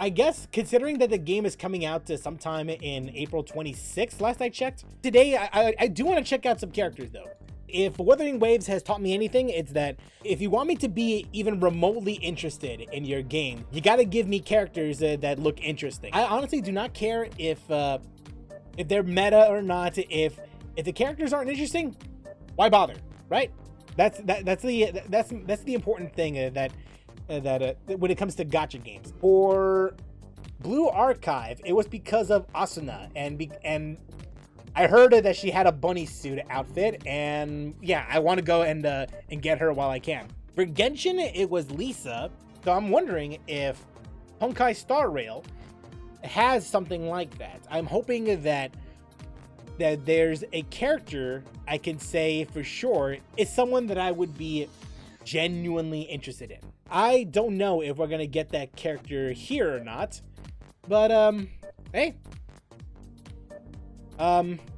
I guess considering that the game is coming out to sometime in April 26th, last I checked, today I do want to check out some characters though. If Wuthering Waves has taught me anything, it's that if you want me to be even remotely interested in your game, you got to give me characters that look interesting. I honestly do not care if they're meta or not. If the characters aren't interesting, why bother, right? That's the important thing that when it comes to gacha games. For Blue Archive, it was because of Asuna and I heard that she had a bunny suit outfit, and yeah, I want to go and get her while I can. For Genshin, it was Lisa, so I'm wondering if Honkai Star Rail has something like that. I'm hoping that there's a character I can say for sure is someone that I would be genuinely interested in. I don't know if we're gonna get that character here or not, but hey.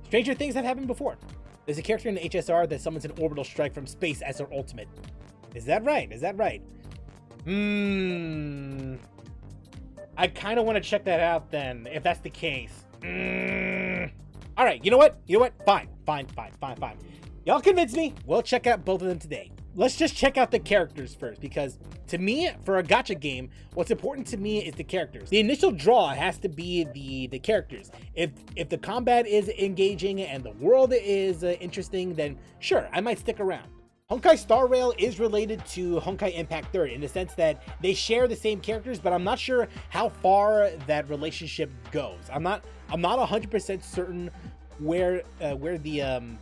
Stranger things have happened before. There's a character in the HSR that summons an orbital strike from space as her ultimate. Is that right? Is that right? I kind of want to check that out then, if that's the case. All right, you know what? Fine. Y'all convince me. We'll check out both of them today. Let's just check out the characters first, because to me, for a gacha game, what's important to me is the characters. The initial draw has to be the characters. If the combat is engaging and the world is interesting, then sure, I might stick around. Honkai Star Rail is related to Honkai Impact 3 in the sense that they share the same characters, but I'm not sure how far that relationship goes. I'm not 100% certain where the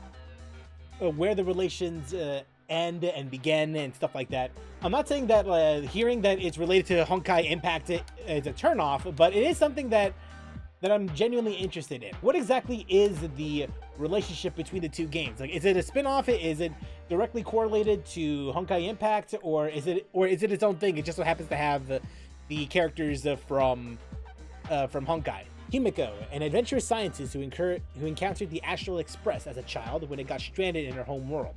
relations end and begin and stuff like that. I'm not saying that hearing that it's related to Honkai Impact is a turnoff, but it is something that I'm genuinely interested in. What exactly is the relationship between the two games? Like, is it a spin-off? Is it directly correlated to Honkai Impact, or is it its own thing? It just so happens to have the characters from Honkai. Himiko, an adventurous scientist who encountered the Astral Express as a child when it got stranded in her home world.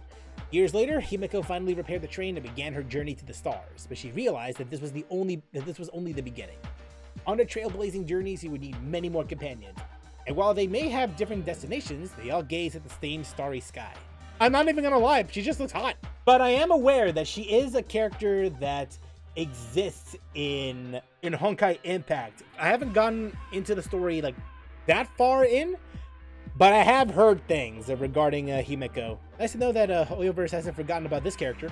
Years later, Himiko finally repaired the train and began her journey to the stars, but she realized that this was only the beginning. On their trailblazing journeys, he would need many more companions, and while they may have different destinations, they all gaze at the same starry sky. I'm not even gonna lie, she just looks hot. But I am aware that she is a character that exists in Honkai Impact. I haven't gotten into the story like that far in, but I have heard things regarding Himiko. Nice to know that Hoyoverse hasn't forgotten about this character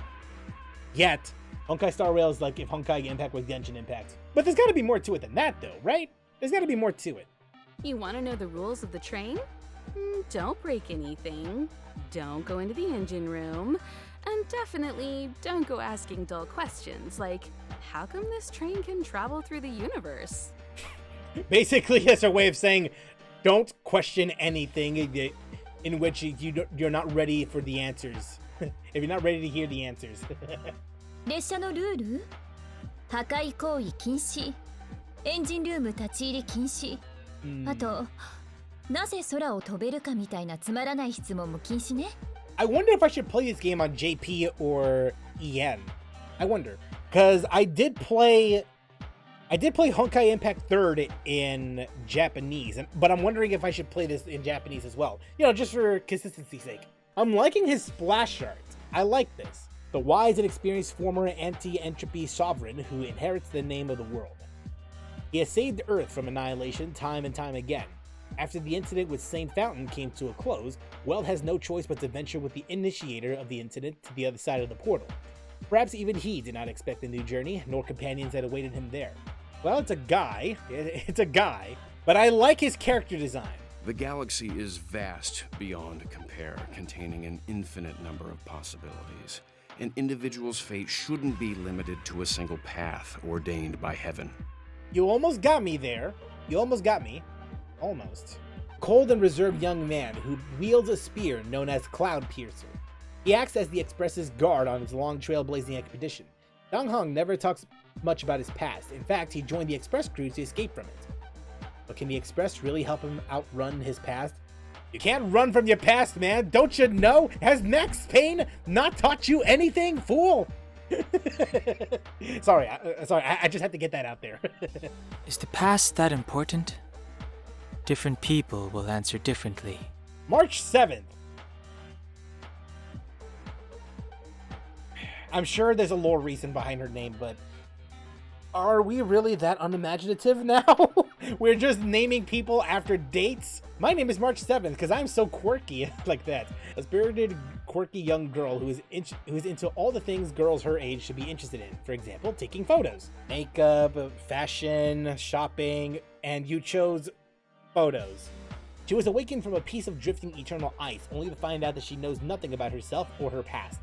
yet. Honkai Star Rail is like if Honkai Impact was Genshin Impact. But there's gotta be more to it than that though, right? There's gotta be more to it. You want to know the rules of the train? Don't break anything. Don't go into the engine room. And definitely don't go asking dull questions like, how come this train can travel through the universe? Basically, it's a way of saying, don't question anything in which you're not ready for the answers. If you're not ready to hear the answers. 列車のルール？破壊行為禁止、エンジンルーム立ち入り禁止、あと、なぜ空を飛べるかみたいなつまらない質問も禁止ね。I wonder if I should play this game on JP or EN. I wonder, because I did play Honkai Impact 3rd in Japanese, but I'm wondering if I should play this in Japanese as well. You know, just for consistency's sake. I'm liking his splash art. I like this. The wise and experienced former anti-entropy sovereign who inherits the name of the world. He has saved Earth from annihilation time and time again. After the incident with Saint Fountain came to a close, Weld has no choice but to venture with the initiator of the incident to the other side of the portal. Perhaps even he did not expect the new journey, nor companions that awaited him there. Well, it's a guy, but I like his character design. The galaxy is vast beyond compare, containing an infinite number of possibilities. An individual's fate shouldn't be limited to a single path ordained by heaven. You almost got me there. You almost got me. Almost. Cold and reserved young man who wields a spear known as Cloud Piercer. He acts as the Express's guard on his long trailblazing expedition. Dong Hong never talks much about his past. In fact, he joined the Express crew to escape from it. But can the Express really help him outrun his past? You can't run from your past, man. Don't you know? Has Max Payne not taught you anything, fool? Sorry, I just had to get that out there. Is the past that important? Different people will answer differently. March 7th. I'm sure there's a lore reason behind her name, but are we really that unimaginative now? We're just naming people after dates? My name is March 7th because I'm so quirky like that. A spirited, quirky young girl who is into all the things girls her age should be interested in. For example, taking photos, makeup, fashion, shopping, and you chose photos. She was awakened from a piece of drifting eternal ice, only to find out that she knows nothing about herself or her past.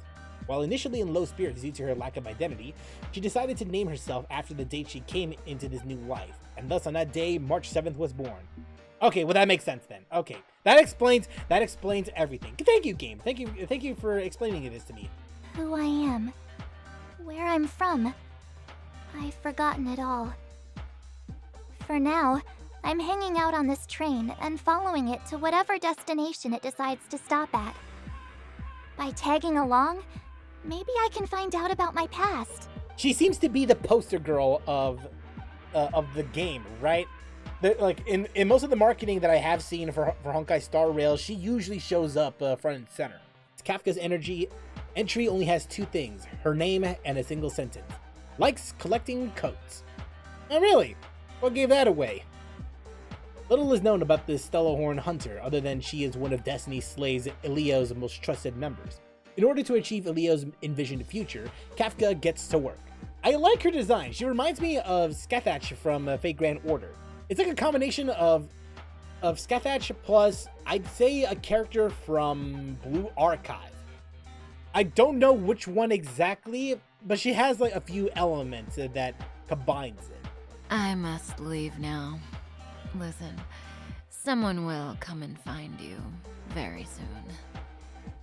While initially in low spirits due to her lack of identity, she decided to name herself after the date she came into this new life, and thus on that day, March 7th was born. Okay, well that makes sense then. Okay, that explains everything. Thank you, game. Thank you for explaining this to me. Who I am, where I'm from, I've forgotten it all. For now, I'm hanging out on this train and following it to whatever destination it decides to stop at. By tagging along, maybe I can find out about my past. She seems to be the poster girl of the game, right? Like in most of the marketing that I have seen for Honkai Star Rail, she usually shows up front and center. Kafka's entry only has two things: her name and a single sentence. Likes collecting coats. Oh really? What gave that away? Little is known about this Stellahorn hunter, other than she is one of Destiny Slay's Elio's most trusted members. In order to achieve Elio's envisioned future, Kafka gets to work. I like her design. She reminds me of Scathach from Fate Grand Order. It's like a combination of Scathach plus, I'd say, a character from Blue Archive. I don't know which one exactly, but she has like a few elements that combines it. I must leave now. Listen, someone will come and find you very soon.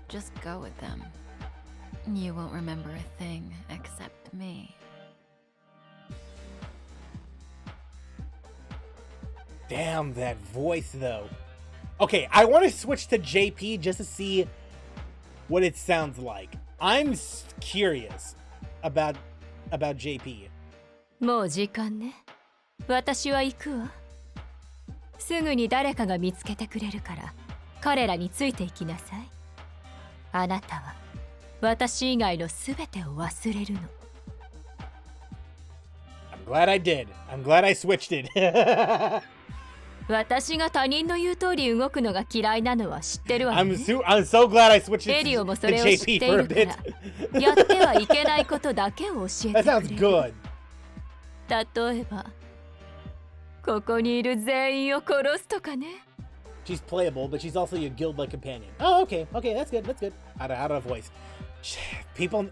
Just go with them. You won't remember a thing except me. Damn that voice though. Okay, I want to switch to JP just to see what it sounds like. I'm curious about JP. もう時間ね。私は行くわ。すぐに誰かが見つけてくれるから彼らについていきなさい。あなたは私以外のすべてを忘れるの。I'm glad I did. I'm glad I switched it. 私が他人の言う通り動くのが嫌いなのは知ってるわね。I'm so glad I switched エ it リオも to それを知って JP い for a るか bit. らやってはいけないことだけを教えて That く sounds れる。 good. 例えばここにいる全員を殺すとかね。 She's playable, but she's also your guild-like companion. Oh, okay, that's good. Out of voice. People,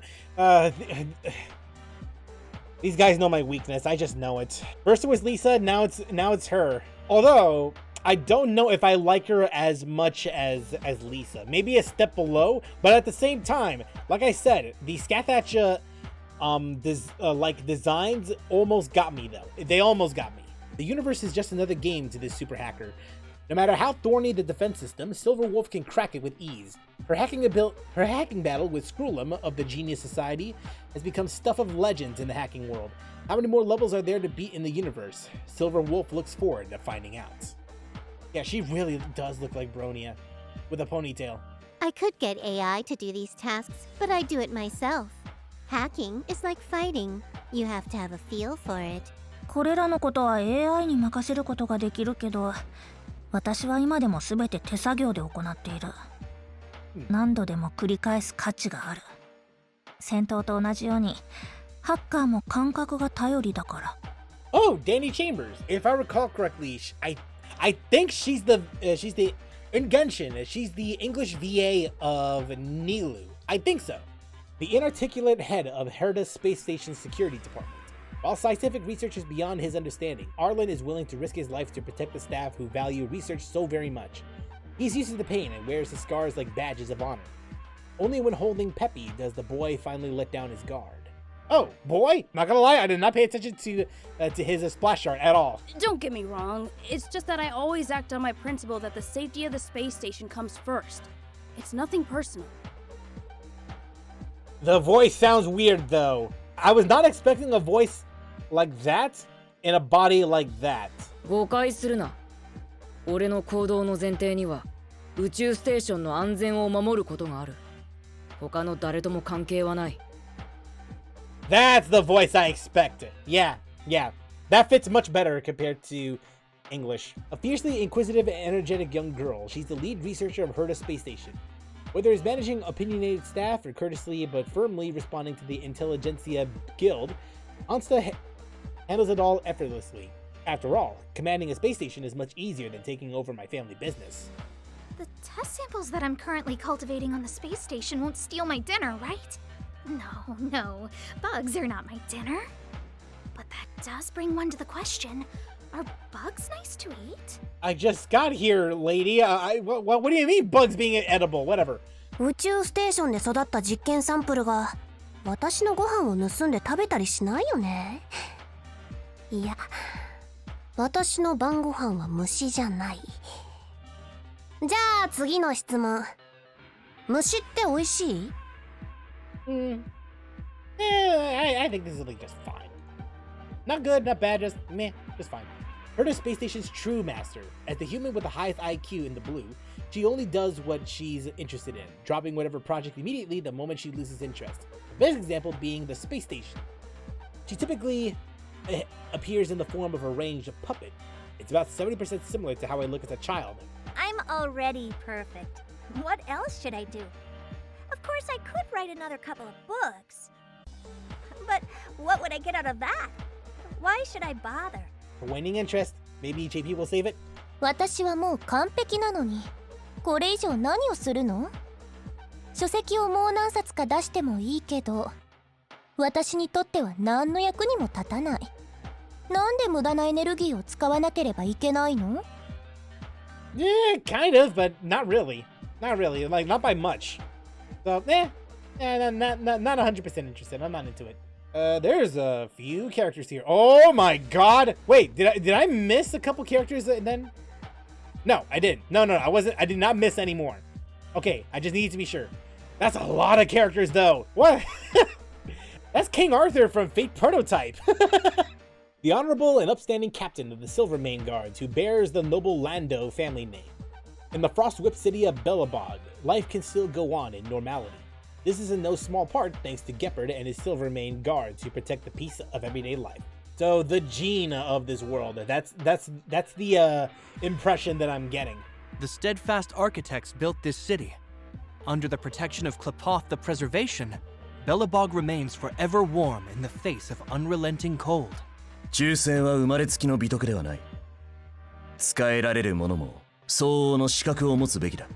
these guys know my weakness. I just know it. First it was Lisa, now it's her. Although I don't know if I like her as much as Lisa. Maybe a step below, but at the same time, like I said, the Scathacha designs almost got me though. They almost got me. The universe is just another game to this super hacker. No matter how thorny the defense system, Silver Wolf can crack it with ease. Her hacking battle with Screwlum of the Genius Society has become stuff of legends in the hacking world. How many more levels are there to beat in the universe? Silver Wolf looks forward to finding out. Yeah, she really does look like Bronia, with a ponytail. I could get AI to do these tasks, but I do it myself. Hacking is like fighting. You have to have a feel for it. これらのことは AI に任せることができるけど、私は今でも全て手作業で行っている。何度でも繰り返す価値がある。戦闘と同じように、ハッカーも感覚が頼りだから。Oh, Danny Chambers. If I recall correctly, I think she's the in Genshin. She's the English VA of Nilu. I think so. The inarticulate head of Herda's space station security department. While scientific research is beyond his understanding, Arlen is willing to risk his life to protect the staff who value research so very much. He's used to the pain and wears his scars like badges of honor. Only when holding Peppy does the boy finally let down his guard. Oh, boy? Not gonna lie, I did not pay attention to his splash art at all. Don't get me wrong, it's just that I always act on my principle that the safety of the space station comes first. It's nothing personal. The voice sounds weird, though. I was not expecting a voice like that in a body like that. 誤解するな。俺の行動の前提には宇宙ステーションの安全を守ることがある。他の誰とも関係はない。That's the voice I expected. Yeah. That fits much better compared to English. A fiercely inquisitive and energetic young girl, she's the lead researcher of Herta Space Station. Whether it's managing opinionated staff or courteously but firmly responding to the Intelligentsia Guild, Ansta handles it all effortlessly. After all, commanding a space station is much easier than taking over my family business. The test samples that I'm currently cultivating on the space station won't steal my dinner, right? No. Bugs are not my dinner. But that does bring one to the question. Are bugs nice to eat? I just got here, lady. What do you mean bugs being edible? Whatever. 宇宙ステーションで育った実験サンプルが私のご飯を盗んで食べたりしないよね。いや、私の晩ご飯は虫じゃない。じゃあ次の質問。虫って美味しい？ I think this is like just fine. Not good, not bad, just meh, just fine. Herta Space Station's true master. As the human with the highest IQ in the blue, she only does what she's interested in, dropping whatever project immediately the moment she loses interest. The best example being the space station. She typically appears in the form of a ranged puppet. It's about 70% similar to how I look as a child. I'm already perfect. What else should I do? Of course, I could write another couple of books. But what would I get out of that? Why should I bother? For waning interest, maybe JP will save it? 私はもう完璧なのに、これ以上何をするの？書籍をもう何冊か出してもいいけど、私にとっては何の役にも立たない。なんで無駄なエネルギーを使わなければいけないの？ Yeah, kind of, but not really. Not really, like not by much. So, not 100% interested. I'm not into it. There's a few characters here. Oh my god! Wait, did I miss a couple characters then? No, I didn't. No, I did not miss any more. Okay, I just need to be sure. That's a lot of characters though. What? That's King Arthur from Fate Prototype. The honorable and upstanding captain of the Silvermane Guards who bears the noble Lando family name. In the Frostwhip city of Belobog, life can still go on in normality. This is in no small part thanks to Gepard and his Silvermane Guards who protect the peace of everyday life. So the gene of this world, that's the impression that I'm getting. The steadfast architects built this city. Under the protection of Klapoth the Preservation, Belobog remains forever warm in the face of unrelenting cold. 忠誠は生まれつきの美徳ではない。使えられる者も相応の資格を持つべきだ。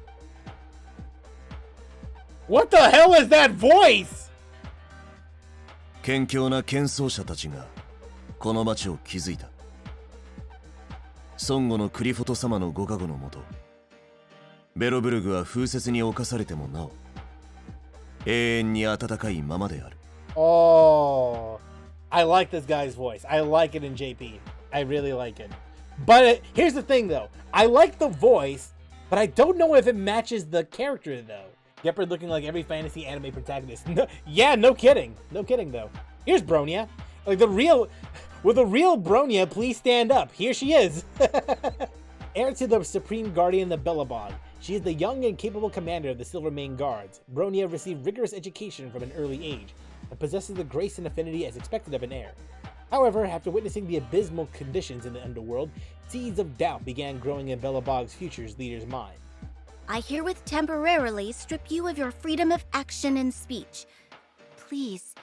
What the hell is that voice? 謙虚な剣奏者たちがこの町を築いた。孫悟のクリフォト様のご加護のもと、ベロブルグは風雪に侵されてもなお永遠に暖かいままである。Oh, I like this guy's voice. I like it in JP. I really like it. But here's the thing though. I like the voice, but I don't know if it matches the character though. Gepard looking like every fantasy anime protagonist. No, yeah, no kidding. No kidding though. Here's Bronya. Like the real Bronya, please stand up. Here she is. Heir to the Supreme Guardian of Belobog, she is the young and capable commander of the Silvermane Guards. Bronya received rigorous education from an early age, and possesses the grace and affinity as expected of an heir. However, after witnessing the abysmal conditions in the underworld, seeds of doubt began growing in Belobog's future leader's mind. I herewith temporarily strip you of your freedom of action and speech. Please,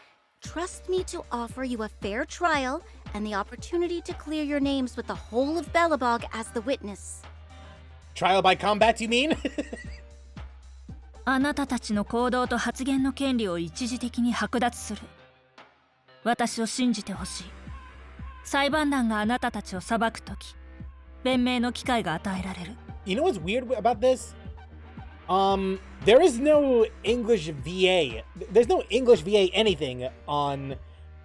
trust me to offer you a fair trial and the opportunity to clear your names with the whole of Belobog as the witness. Trial by combat, you mean? あなたたちの行動と発言の権利を一時的に剥奪する。私を信じてほしい。裁判団があなたたちを裁くとき、弁明の機会が与えられる。You know what's weird about this? There is no English VA. There's no English VA anything on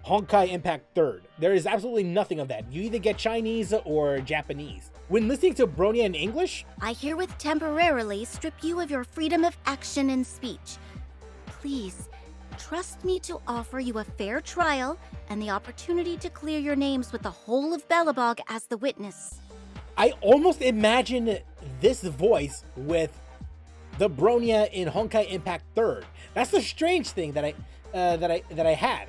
Honkai Impact 3rd. There is absolutely nothing of that. You either get Chinese or Japanese. When listening to Bronya in English, I herewith temporarily strip you of your freedom of action and speech. Please, Trust me to offer you a fair trial and the opportunity to clear your names with the whole of Belobog as the witness. I almost imagine this voice with the Bronya in Honkai Impact 3rd. That's the strange thing that I had.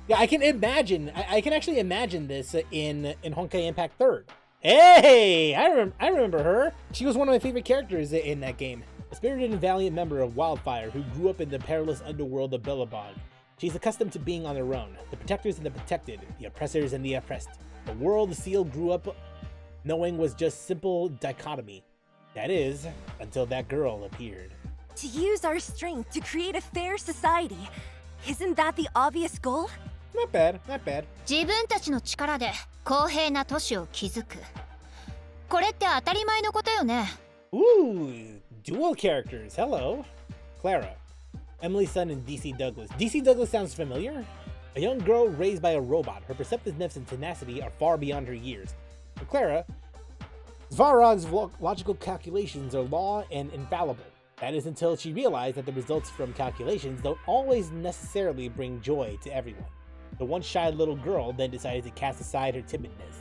Yeah, I can imagine. I can actually imagine this in Honkai Impact 3rd. Hey, I remember her. She was one of my favorite characters in that game. A spirited and valiant member of Wildfire who grew up in the perilous underworld of Belobog. She's accustomed to being on her own, the protectors and the protected, the oppressors and the oppressed. The world the seal grew up knowing was just simple dichotomy. That is, until that girl appeared. To use our strength to create a fair society. Isn't that the obvious goal? Not bad, not bad. 自分たちの力で公平な都市を築く。これって当たり前のことよね。Ooh, dual characters. Hello. Clara. Emily Sun and DC Douglas. DC Douglas sounds familiar. A young girl raised by a robot. Her perceptiveness and tenacity are far beyond her years. For Clara, Svarog's logical calculations are law and infallible. That is until she realized that the results from calculations don't always necessarily bring joy to everyone. The once shy little girl then decided to cast aside her timidness.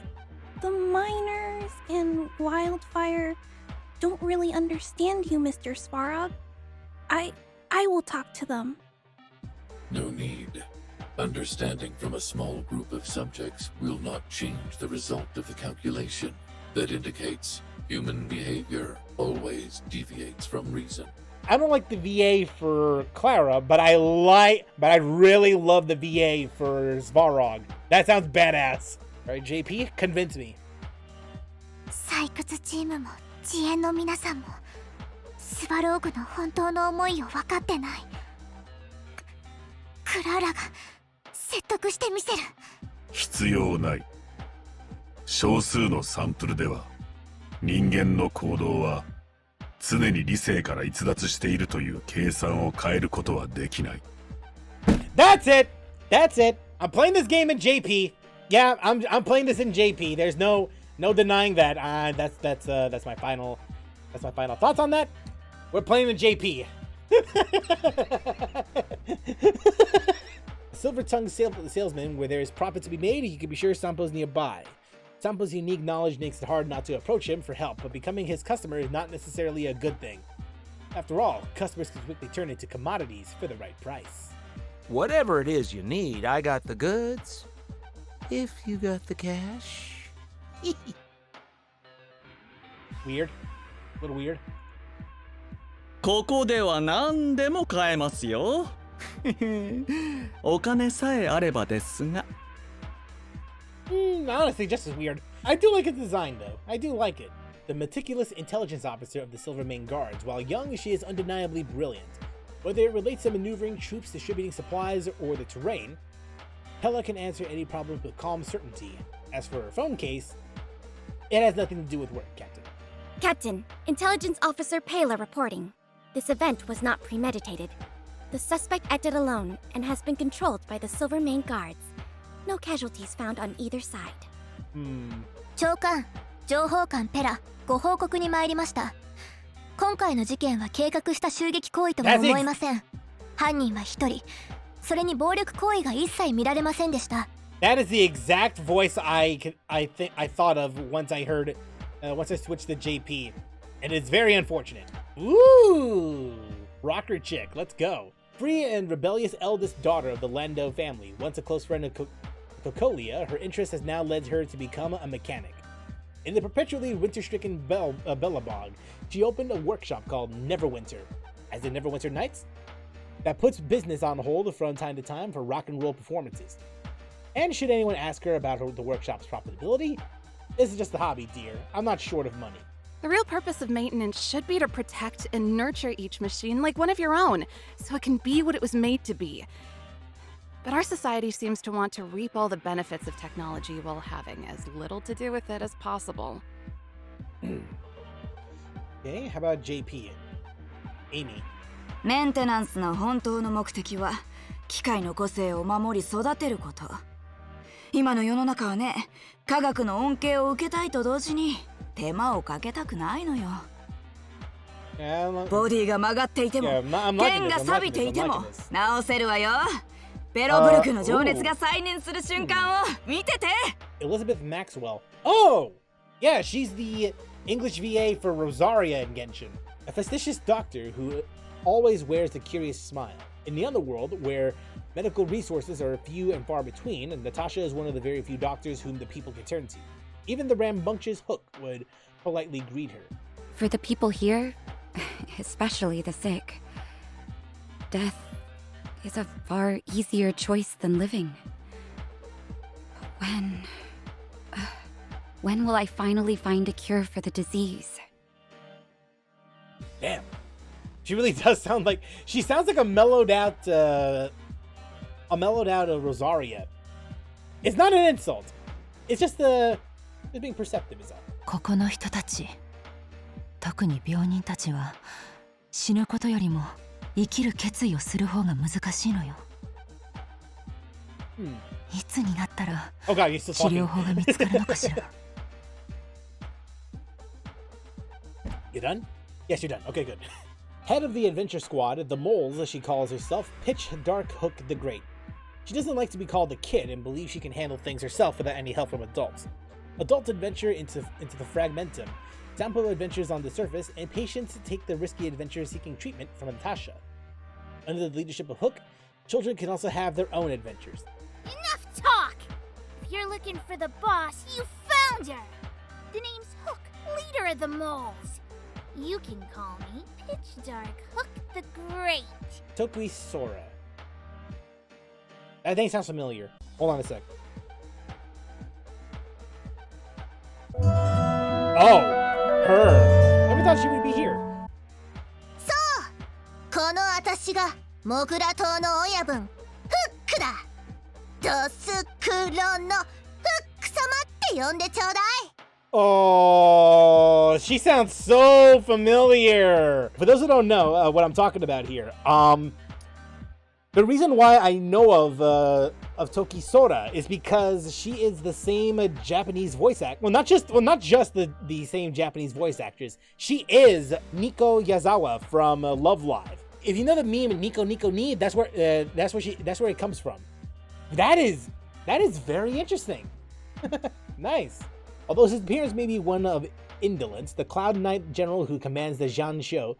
The miners in Wildfire don't really understand you, Mr. Svarog. I will talk to them. No need. Understanding from a small group of subjects will not change the result of the calculation. That indicates human behavior always deviates from reason. I don't like the VA for Clara, but I really love the VA for Svarog. That sounds badass. Alright, JP, convince me. 採掘チームも自演の皆さんもスワローグの本当の思いを分かってない。クララが説得してみせる。必要ない。少数のサンプルでは人間の行動は常に理性から逸脱しているという計算を変えることはできない。That's it. That's it. I'm playing this game in JP. Yeah, I'm playing this in JP. There's no denying that. That's my final thoughts on that. We're playing in JP. A silver-tongued salesman, where there is profit to be made, you can be sure Sampo's nearby. Sampo's unique knowledge makes it hard not to approach him for help, but becoming his customer is not necessarily a good thing. After all, customers can quickly turn into commodities for the right price. Whatever it is you need, I got the goods. If you got the cash. Weird. A little weird. ここでは何でも買えますよ。お金さえあればですが。Honestly, just as weird. I do like its design, though. I do like it. The meticulous intelligence officer of the Silvermane Guards. While young, she is undeniably brilliant. Whether it relates to maneuvering troops, distributing supplies, or the terrain, Hela can answer any problems with calm certainty. As for her phone case, it has nothing to do with work, Captain. Captain, Intelligence Officer Pela reporting. This event was not premeditated. The suspect acted alone and has been controlled by the Silvermane Guards. No casualties found on either side. 長官、情報官ペラ、ご報告に参りました。今回の事件は計画した襲撃行為とは思えません。犯人は一人。それに暴力行為が一切見られませんでした。That is the exact voice I thought of once I switched to JP, and it's very unfortunate. Ooh, rocker chick, let's go. Free and rebellious eldest daughter of the Lando family, once a close friend of Cocolia, her interest has now led her to become a mechanic. In the perpetually winter-stricken Belobog, she opened a workshop called Neverwinter, as in Neverwinter Nights, that puts business on hold from time to time for rock and roll performances. And should anyone ask her about the workshop's profitability, this is just a hobby, dear. I'm not short of money. The real purpose of maintenance should be to protect and nurture each machine like one of your own, so it can be what it was made to be. But our society seems to want to reap all the benefits of technology while having as little to do with it as possible. Okay, how about JP? Amy. メンテナンスの本当の目的は機械の個性を守り育てること。今の世の中はね、科学の恩恵を受けたいと同時に手間をかけたくないのよ。ボディが曲がっていても、 Yeah, I'm liking 剣 this, が I'm 錆び liking てい this, て I'm も liking this. 直せるわよ。ベロブルクの情熱 ooh. が再燃する瞬間を見てて。 Elizabeth Maxwell. Oh! Yeah, she's the English VA for Rosaria in Genshin. A fastidious doctor who always wears a curious smile. In the underworld, where medical resources are few and far between, Natasha is one of the very few doctors whom the people can turn to. Even the rambunctious Hook would politely greet her. For the people here, especially the sick, death is a far easier choice than living. But when will I finally find a cure for the disease? Damn. She really does sound like, she sounds like a mellowed out Rosaria. It's not an insult. It's just being perceptive is all. ここの人たち、特に病人たちは死ぬことよりも生きる決意をする方が難しいのよ。いつになったら治療法が見つかるのかしら。You done? Yes, you're done. Okay, good. Head of the adventure squad, the Moles, as she calls herself, Pitch Dark Hook the Great. She doesn't like to be called a kid and believes she can handle things herself without any help from adults. Adults adventure into the Fragmentum, sample adventures on the surface, and patients take the risky adventure seeking treatment from Natasha. Under the leadership of Hook, children can also have their own adventures. Enough talk! If you're looking for the boss, you found her! The name's Hook, leader of the moles. You can call me Pitch Dark Hook the Great. Tokui Sora. That name sounds familiar. Hold on a sec. Oh, her. Never thought she would be here. この私がモグラ島の親分フックだ。ドスクロのフック様って呼んでちょうだい。 Oh, she sounds so familiar. For those who don't know what I'm talking about here, the reason why I know of Toki Sora is because she is the same Japanese voice act. Well, not just the same Japanese voice actress. She is Nico Yazawa from Love Live. If you know the meme Nico Nico Ni, that's where it comes from. That is very interesting. Nice. Although his appearance may be one of indolence, the Cloud Knight general who commands the Zhanshou,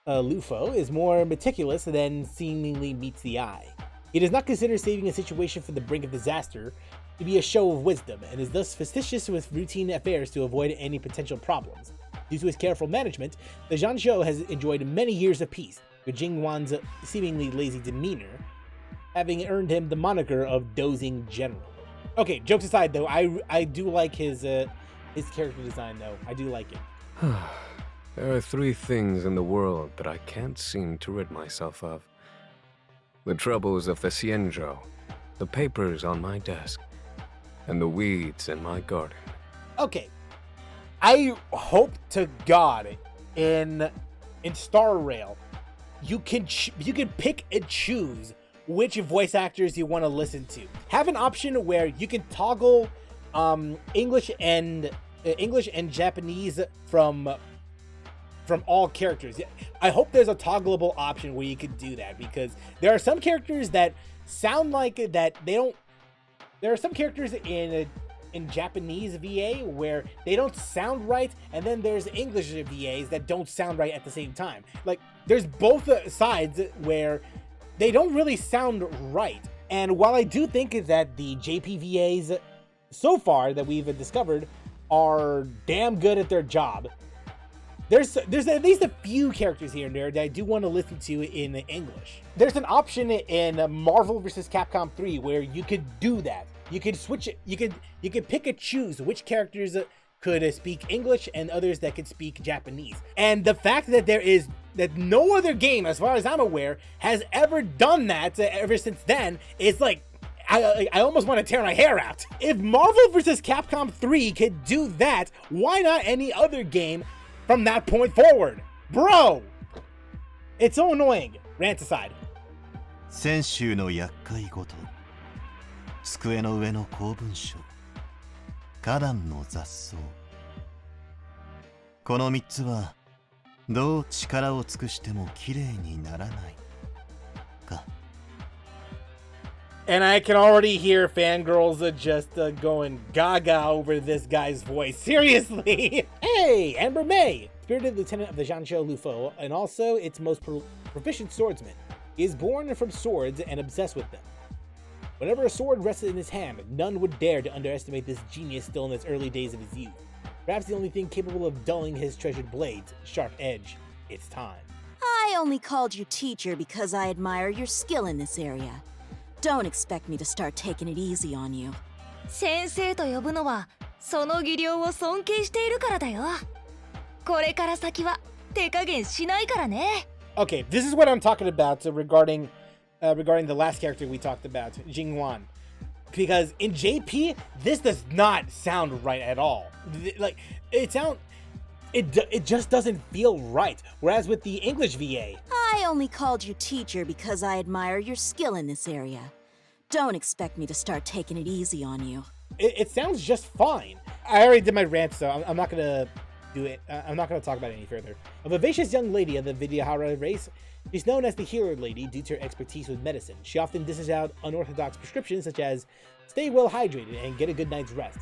Lufo, is more meticulous than seemingly meets the eye. He does not consider saving a situation from the brink of disaster to be a show of wisdom, and is thus fastidious with routine affairs to avoid any potential problems. Due to his careful management, the Zhanshou has enjoyed many years of peace, with Jingwan's seemingly lazy demeanor having earned him the moniker of Dozing General. Okay, jokes aside though, I do like his character design though. I do like it. There are three things in the world that I can't seem to rid myself of. The troubles of the Xianzhou, the papers on my desk, and the weeds in my garden. Okay, I hope to God in Star Rail, you can pick and choose which voice actors you want to listen to. Have an option where you can toggle English and Japanese from all characters. I hope there's a toggleable option where you can do that, because there are some characters that sound like that they don't. There are some characters in Japanese VA where they don't sound right, and then there's English VAs that don't sound right at the same time. Like, there's both sides where they don't really sound right. And while I do think that the JPVAs so far that we've discovered are damn good at their job, there's at least a few characters here and there that I do want to listen to in English. There's an option in Marvel vs. Capcom 3 where you could do that. You could switch it. You could pick and choose which characters could speak English and others that could speak Japanese. And the fact that no other game, as far as I'm aware, has ever done that ever since then, is like, I almost want to tear my hair out. If Marvel vs. Capcom 3 could do that, why not any other game from that point forward? Bro! It's so annoying. Rant aside. 先週の厄介事、机の上の公文書、花壇の雑草。この3つはどう力を尽くしても綺麗にならないか。 And I can already hear fangirls just going gaga over this guy's voice. Seriously! Hey, Amber May! Spirited lieutenant of the Jianzhou Lufo, and also its most proficient swordsman. He is born from swords and obsessed with them. Whenever a sword rested in his hand, none would dare to underestimate this genius still in its early days of his youth. Perhaps the only thing capable of dulling his treasured blades' sharp edge. It's time. I only called you teacher because I admire your skill in this area. Don't expect me to start taking it easy on you. 先生と呼ぶのはその技量を尊敬しているからだよ。これから先は手加減しないからね。 Okay, this is what I'm talking about regarding the last character we talked about, Jingwan. Because in JP, this does not sound right at all. Like, it just doesn't feel right. Whereas with the English VA, I only called you teacher because I admire your skill in this area. Don't expect me to start taking it easy on you. it sounds just fine. I already did my rant, so I'm not gonna do it. I'm not gonna talk about it any further. A vivacious young lady of the Vidyahara race, she's known as the Hero Lady due to her expertise with medicine. She often dishes out unorthodox prescriptions such as stay well hydrated and get a good night's rest.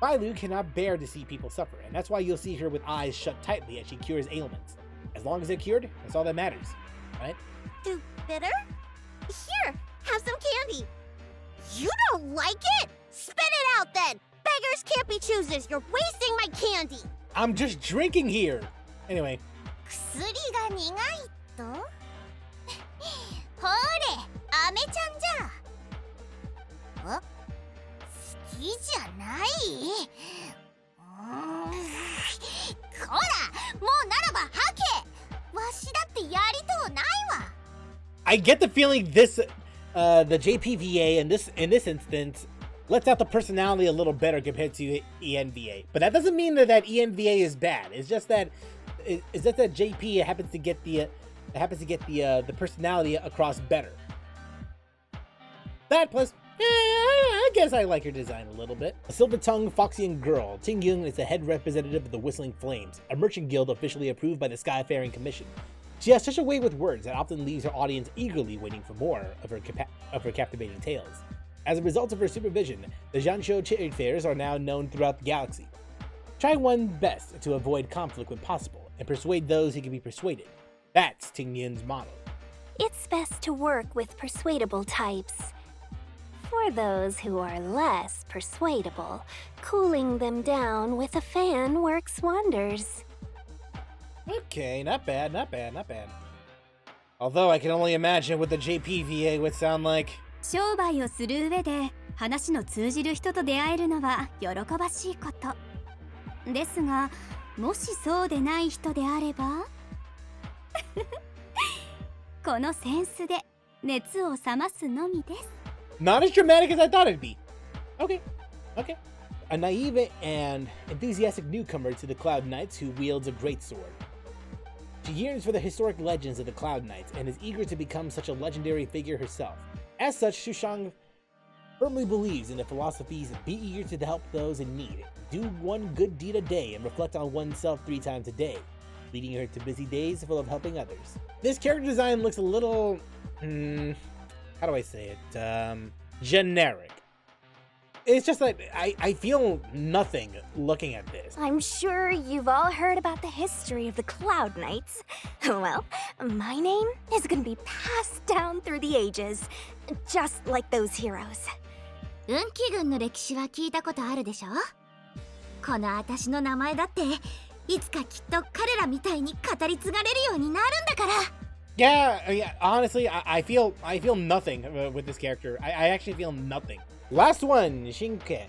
Bailu cannot bear to see people suffer, and that's why you'll see her with eyes shut tightly as she cures ailments. As long as they're cured, that's all that matters, right? Do bitter? Here, have some candy. You don't like it? Spit it out then! Beggars can't be choosers. You're wasting my candy. I'm just drinking here. Anyway. 薬が苦いとほれ、アメちゃんじゃ。好きじゃないこら、もうならば吐け。わしだってやりとうないわ。I get the feeling this, the JPVA in this instance, lets out the personality a little better compared to ENVA. But that doesn't mean that ENVA is bad. It's just that JP happens to get the personality across better. That plus, I guess I like her design a little bit. A silver-tongued Foxian girl, Ting Yung is the head representative of the Whistling Flames, a merchant guild officially approved by the Skyfaring Commission. She has such a way with words that often leaves her audience eagerly waiting for more of her captivating tales. As a result of her supervision, the Jianzhou trade fairs are now known throughout the galaxy. Try one's best to avoid conflict when possible, and persuade those who can be persuaded. That's Ting Yun's motto. It's best to work with persuadable types. For those who are less persuadable, cooling them down with a fan works wonders. Okay, not bad, not bad, not bad. Although I can only imagine what the JPVA would sound like. 商売をする上で話の通じる人と出会えるのは喜ばしいこと。ですが、もしそうでない人であればこのセンスで熱を冷ますのみです。Not as dramatic as I thought it'd be. Okay, okay. A naive and enthusiastic newcomer to the Cloud Knights who wields a great sword. She yearns for the historic legends of the Cloud Knights and is eager to become such a legendary figure herself. As such, Shushang firmly believes in the philosophies of be eager to help those in need, do one good deed a day, and reflect on oneself 3 times a day, leading her to busy days full of helping others. This character design looks a little, how do I say it? Generic. It's just like, I feel nothing looking at this. I'm sure you've all heard about the history of the Cloud Knights. Well, my name is gonna be passed down through the ages, just like those heroes. 運気軍の歴史は聞いたことあるでしょ？この私の名前だって、いつかきっと彼らみたいに語り継がれるようになるんだから。Yeah, honestly, I feel nothing with this character. I actually feel nothing. Last one, Shinke.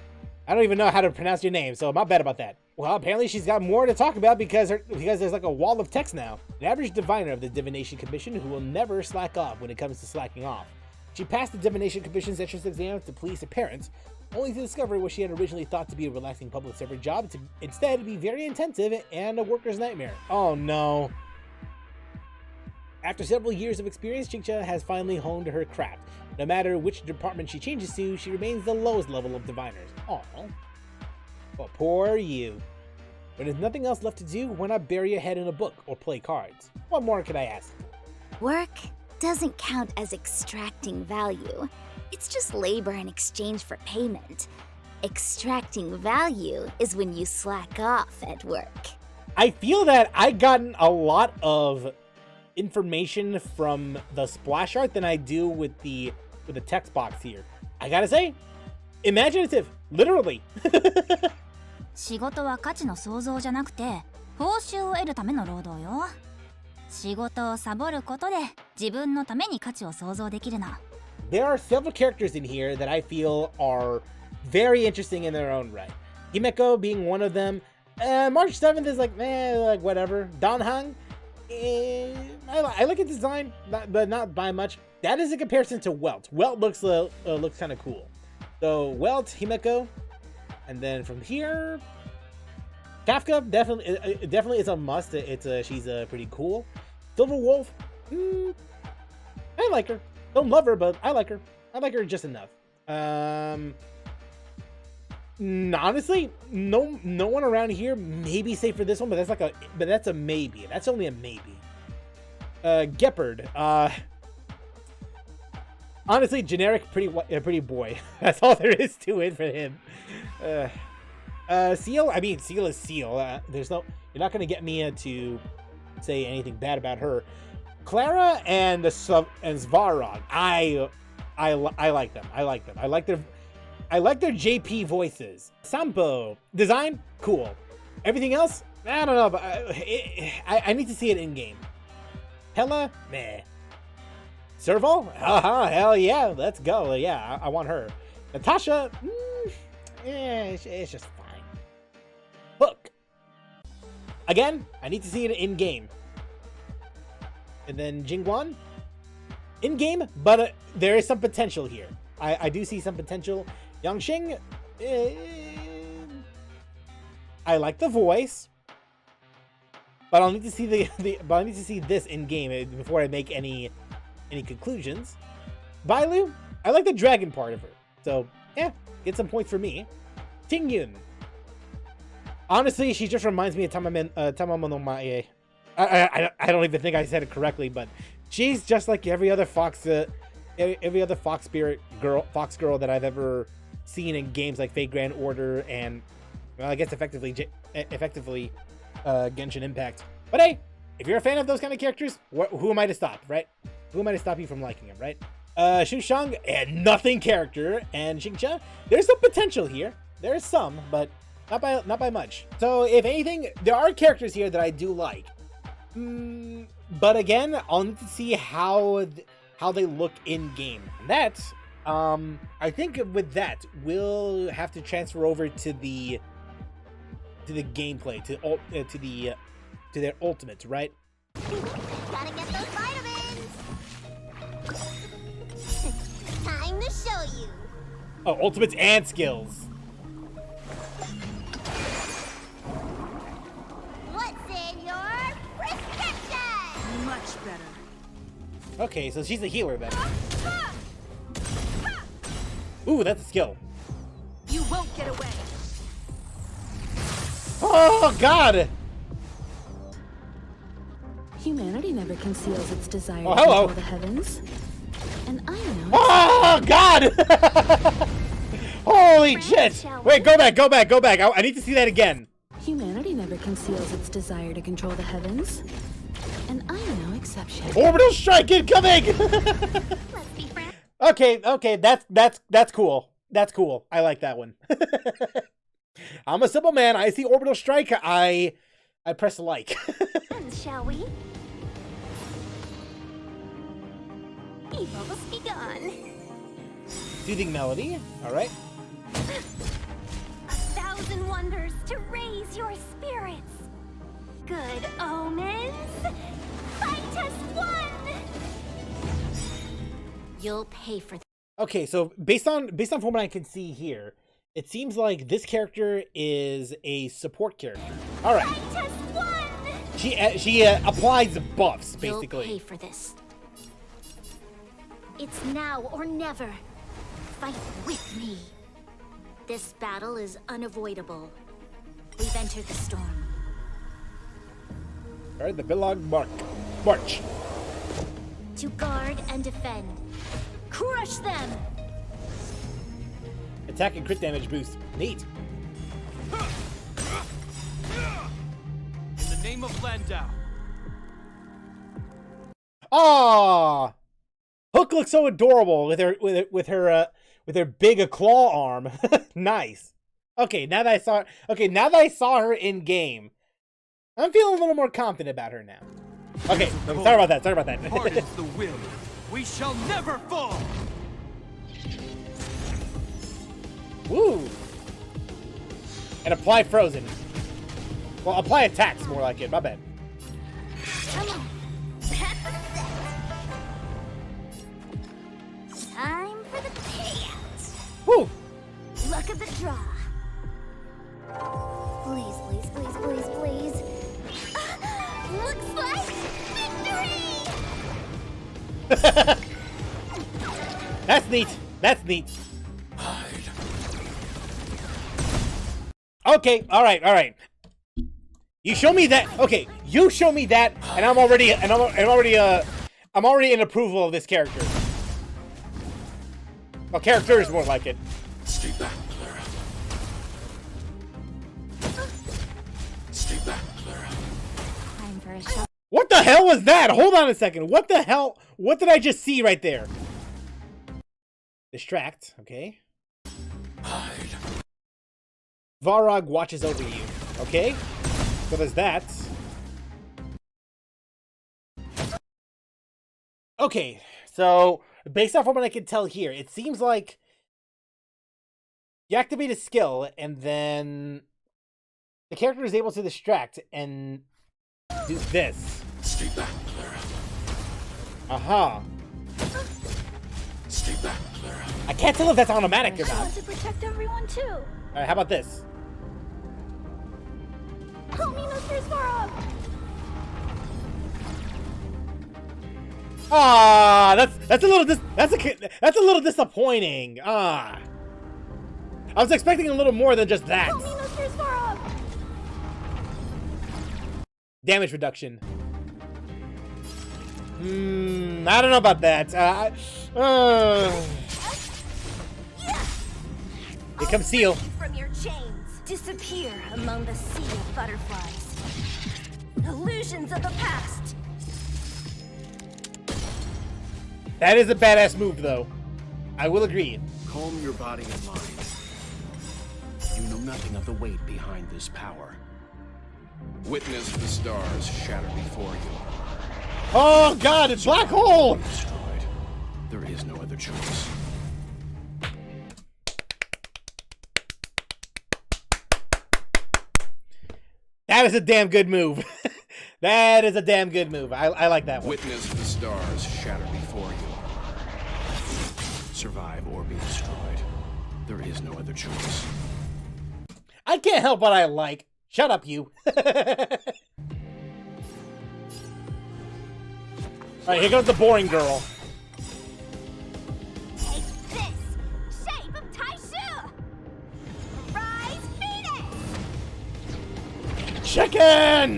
I don't even know how to pronounce your name, so my bad about that. Well, apparently she's got more to talk about because there's like a wall of text now. An average diviner of the Divination Commission who will never slack off when it comes to slacking off. She passed the Divination Commission's entrance exams to please her parents, only to discover what she had originally thought to be a relaxing public servant job to instead be very intensive and a worker's nightmare. Oh no. After several years of experience, Chingcha has finally honed her craft. No matter which department she changes to, she remains the lowest level of diviners. Aww. Well, poor you. When there's nothing else left to do, why not bury your head in a book or play cards? What more can I ask? Work doesn't count as extracting value. It's just labor in exchange for payment. Extracting value is when you slack off at work. I feel that I've gotten a lot of information from the splash art than I do with the text box here. I gotta say, imaginative, literally. 仕事は価値の創造じゃなくて報酬を得るための労働よ。仕事をサボることで自分のために価値を創造できるの。There are several characters in here that I feel are very interesting in their own right. Himeko being one of them. March 7th is like, like whatever. Danhang, I like its design, but not by much. That is a comparison to Welt. Welt looks kind of cool. So Welt, Himeko, and then from here, Kafka definitely is a must. She's pretty cool. Silver Wolf, I like her. Don't love her, but I like her. I like her just enough. Honestly, no one around here. Maybe save for this one, but that's a maybe. That's only a maybe. Gepard. Honestly, generic, pretty boy. That's all there is to it for him. Seal. I mean, Seal is Seal. You're not gonna get me to say anything bad about her. Clara and Svarog. I like them. I like them. I like their JP voices. Sampo design, cool. Everything else, I don't know, but I need to see it in game. Hella, meh. Serval, hell yeah, let's go. Yeah, I want her. Natasha, it's just fine. Hook. Again, I need to see it in game. And then Jingguan, in game, but there is some potential here. I do see some potential. Yangxing, I like the voice, but I'll need to see I need to see this in game before I make any conclusions. Bailu, I like the dragon part of her, so yeah, get some points for me. Tingyun, honestly, she just reminds me of Tamamo no Mae. I don't even think I said it correctly, but she's just like every other fox spirit girl, fox girl that I've ever seen in games like Fate Grand Order and, well, I guess effectively Genshin Impact. But hey, if you're a fan of those kind of characters, who am I to stop, right? Who am I to stop you from liking them, right? Shushang, and nothing character, and Xingqia, there's some potential here. There is some, but not by much. So if anything, there are characters here that I do like. But again, I'll need to see how they look in game. And that, I think with that, we'll have to transfer over to the gameplay, to their ultimates, right? Gotta get those vitamins. Time to show you. Oh, ultimates and skills. What's in your prescription? Much better. Okay, so she's a healer then. Ooh, that's a skill. You won't get away. Oh, God! Humanity never conceals its desire Oh, to hello. control the heavens. And I know. Oh, God! Holy shit! Wait, go back. I need to see that again. Humanity never conceals its desire to control the heavens. And I am no exception. Orbital strike incoming! Okay, that's cool. That's cool. I like that one. I'm a simple man. I see orbital strike. I press like. Shall we? Evil's begun. Soothing melody. All right. 1,000 wonders to raise your spirits. Good omens. Fight us one. You'll pay for that. Okay, so based on from what I can see here, it seems like this character is a support character. All right. Fight us one. She applies buffs basically. You'll pay for this. It's now or never. Fight with me. This battle is unavoidable. We've entered the storm. All right, the Bilog March. To guard and defend. Crush them! Attack and crit damage boost. Neat. In the name of Landau. Ah, Hook looks so adorable with her big claw arm. Nice. Okay, now that I saw her in game, I'm feeling a little more confident about her now. Okay, sorry about that. Hard is the will. We shall never fall. Woo! And apply frozen. Well, apply attacks more like it. My bad. Come on. Time for the payout. Woo! Luck of the draw. Please, please, please, please, please. Looks like victory! That's neat. That's neat. Okay, all right. You show me that. Okay, you show me that, and I'm already in approval of this character. Well, character is more like it. Stay back, Clara. Stay back, Clara. Time for a shot. What the hell was that? Hold on a second. What the hell? What did I just see right there? Distract. Okay. Hide. Varog watches over you. Okay. So there's that. Okay. So based off of what I can tell here, it seems like you activate a skill and then the character is able to distract and do this. Stay back, Clara. Aha. Stay back, Clara. I can't tell if that's automatic or not. To protect everyone too. All right, how about this? Help me, Mr. Svarog! Ah, that's a little disappointing. Ah, I was expecting a little more than just that. Help me, Mr. Svarog! Damage reduction. I don't know about that. Here comes Seal. From your chains, disappear among the sea of butterflies. Illusions of the past. That is a badass move, though. I will agree. Calm your body and mind. You know nothing of the weight behind this power. Witness the stars shatter before you. Oh God, it's black hole! Destroyed. There is no other choice. That is a damn good move. That is a damn good move. I like that one. Witness the stars shatter before you. Survive or be destroyed. There is no other choice. I can't help what I like. Shut up, you. Alright, here goes the boring girl. Take this! Shape of Taishu! Rise Phoenix! Chicken!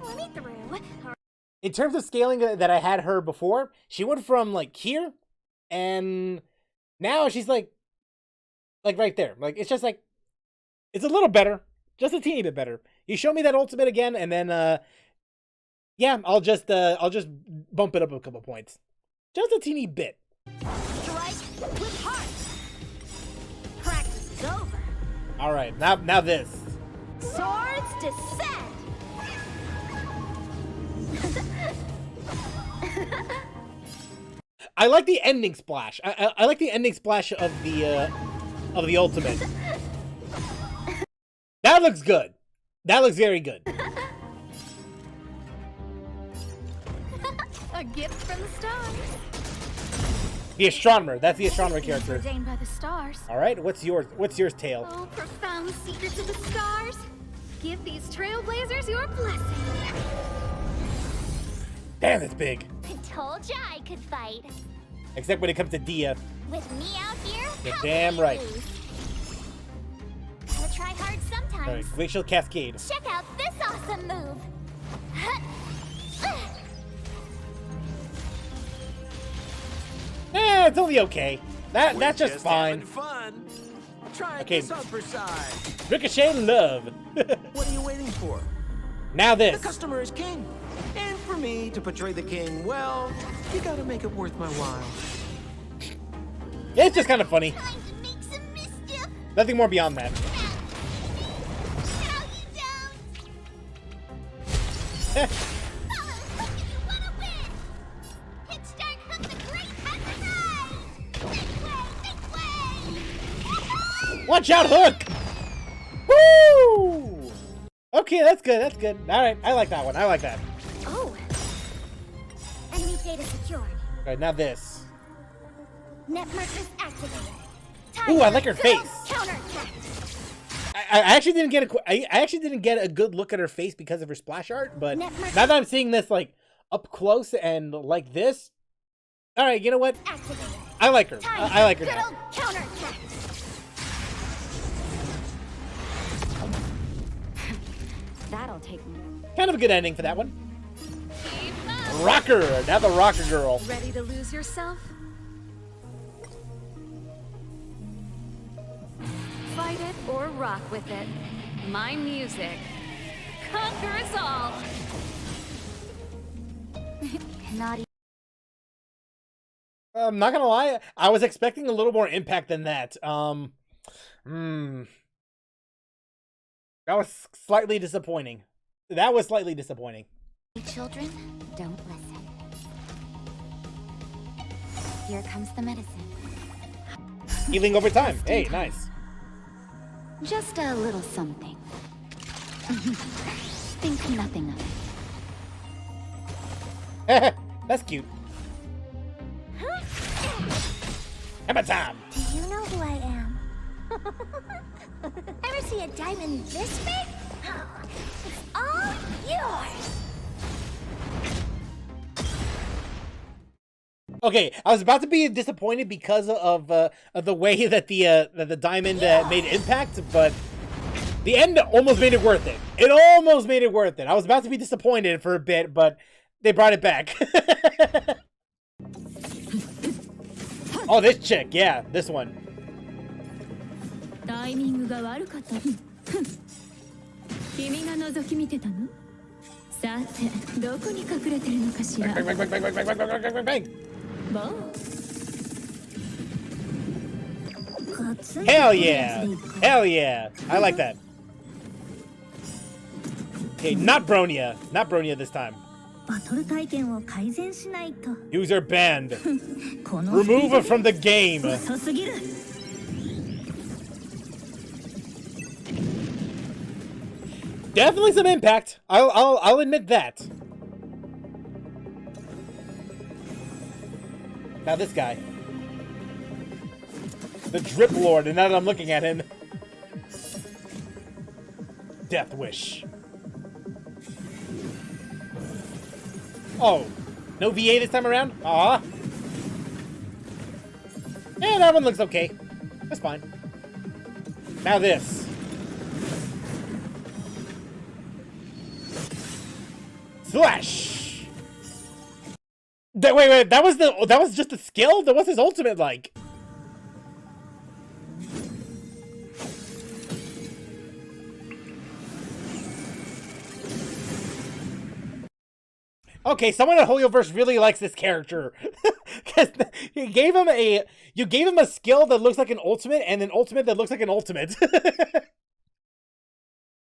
Let me through. In terms of scaling that I had her before, she went from like here, and now she's like right there. Like it's just like it's a little better, just a teeny bit better. You show me that ultimate again, and then yeah, I'll just bump it up a couple points, just a teeny bit. Strike with heart. Practice is over. All right, now this. Swords descend. I like the ending splash. I like the ending splash of the ultimate. That looks good. That looks very good. A gift from the stars. The astronomer. That's the astronomer character. Ordained by the stars. All right. What's yours? Tail? Oh, profound secrets of the stars. Give these trailblazers your blessing. Damn, that's big. I told ya I could fight. Except when it comes to Dia. With me out here, You're how damn can you right. lose? Gotta try hard sometimes. All right, times. Glacial Cascade. Check out this awesome move. It's only okay. That's just fine. Fun. Try Okay. this upper side. Ricochet love. What are you waiting for? Now this. The customer is king. And for me to portray the king, well, you gotta make it worth my while. It's just kind of funny. Nothing more beyond that. Watch out, Hook! Woo! Okay, that's good. That's good. All right, I like that one. I like that. Oh. Enemy data secured. All right, now this. Net markers activated. Ooh, I like her face. Counterattack. I actually didn't get I actually didn't get a good look at her face because of her splash art, but now that I'm seeing this like up close and like this, all right, you know what? Activated. I like her. I like her Good now. old counterattack. That'll take me. Kind of a good ending for that one. Rocker, now the rocker girl. Ready to lose yourself? Fight it or rock with it. My music conquers all. Naughty. I'm not gonna lie, I was expecting a little more impact than that. That was slightly disappointing. That was slightly disappointing. Children, don't listen. Here comes the medicine. Healing over time. Hey, nice. Just a little something. Think nothing of it. That's cute. Hammer time. Do you know who I am? Ever see a diamond this big? It's all yours. Okay, I was about to be disappointed because of the way that the diamond made impact, but the end almost made it worth it. It almost made it worth it. I was about to be disappointed for a bit, but they brought it back. Oh, this chick, yeah, this one. タイミングが悪かった。君が覗き見てたの？さて、どこに隠れてるのかしら。 Bang, bang, bang, bang, bang, bang, bang, bang, bang, bang. Hell yeah! Hell yeah! I like that. Okay, not Bronya. Not Bronya this time. バトル体験を改善しないと。 User banned. この Remove her from the game. 遅すぎる。 Definitely some impact. I'll admit that. Now this guy. The Drip Lord, and now that I'm looking at him. Death Wish. Oh. No VA this time around? Aw. Yeah, that one looks okay. That's fine. Now this. Slash! Wait, that was just a skill? What's his ultimate like? Okay, someone at Hoyoverse really likes this character. Cause you gave him a skill that looks like an ultimate and an ultimate that looks like an ultimate.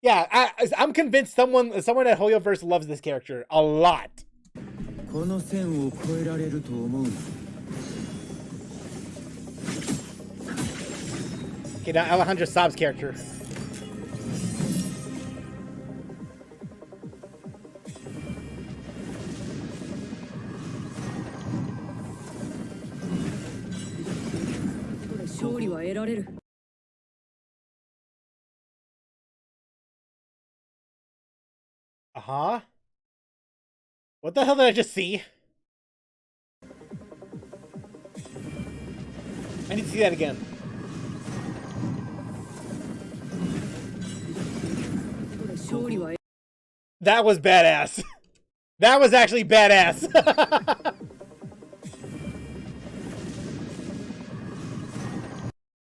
Yeah, I'm convinced someone at Hoyoverse loves this character a lot. Okay, now Alejandro Saab's character. Uh-huh. What the hell did I just see? I need to see that again. That was badass. That was actually badass.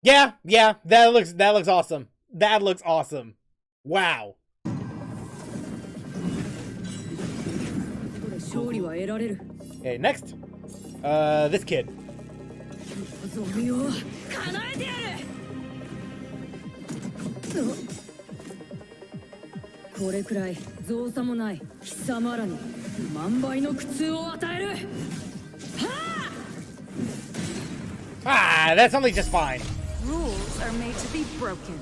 Yeah, that looks awesome. That looks awesome. Wow. Okay, next. This kid. これくらい造作もない貴様らに万倍の苦痛を与える。 Ah, that's only just fine. Rules are made to be broken.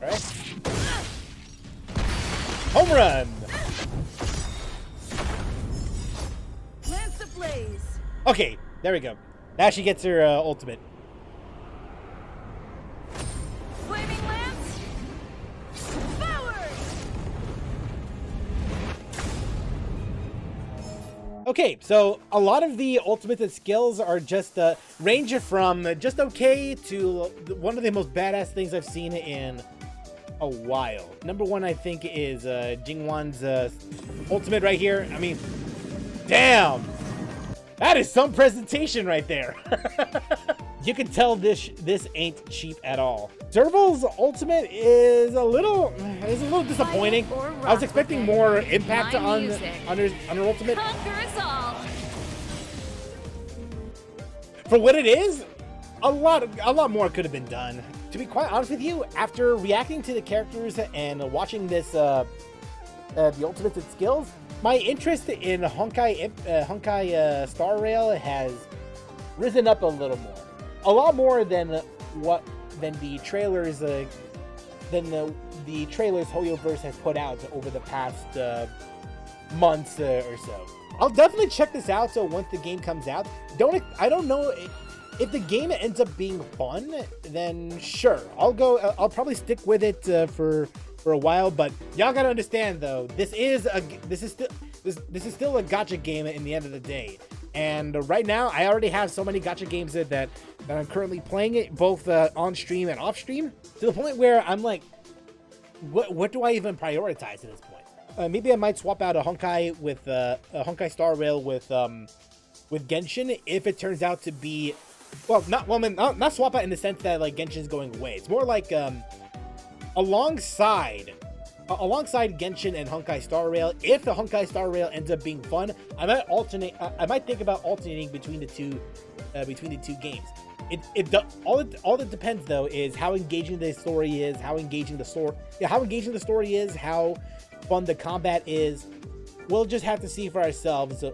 Alright. Home run! Lance ablaze. Okay, there we go. Now she gets her ultimate. Flaming lance. Forward. Okay, so a lot of the ultimate skills are just range from just okay to one of the most badass things I've seen in a while. Number one, I think, is Jingwan's ultimate right here. I mean, damn! That is some presentation right there. You can tell this ain't cheap at all. Serval's ultimate is a little disappointing. I was expecting more impact on her ultimate. For what it is, a lot more could have been done. To be quite honest with you, after reacting to the characters and watching this the ultimates and skills, my interest in Honkai Star Rail has risen up a little more. A lot more than the trailers Hoyoverse has put out over the past months or so. I'll definitely check this out. So once the game comes out, I don't know if the game ends up being fun, then sure, I'll probably stick with it for a while. But y'all gotta understand though, this is still a gacha game in the end of the day. And right now, I already have so many gacha games that I'm currently playing it, both on stream and off stream, to the point where I'm like, what do I even prioritize at this point? Maybe I might swap out a Honkai with a Honkai Star Rail with Genshin if it turns out to be, not swap out in the sense that like Genshin's going away. It's more like alongside Genshin and Honkai Star Rail. If the Honkai Star Rail ends up being fun, I might think about alternating between the two games. All that depends though is how engaging the story is, how engaging the story is, how fun the combat is. We'll just have to see for ourselves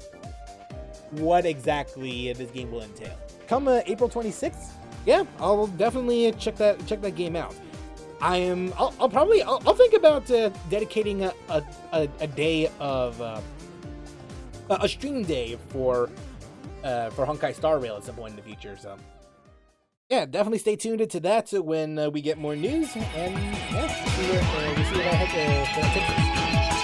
what exactly this game will entail. Come April 26th, yeah, I'll definitely check that game out. I'll think about dedicating a day of a stream day for Honkai Star Rail at some point in the future. So yeah, definitely stay tuned to that when we get more news, and yeah, we'll see what I have to take.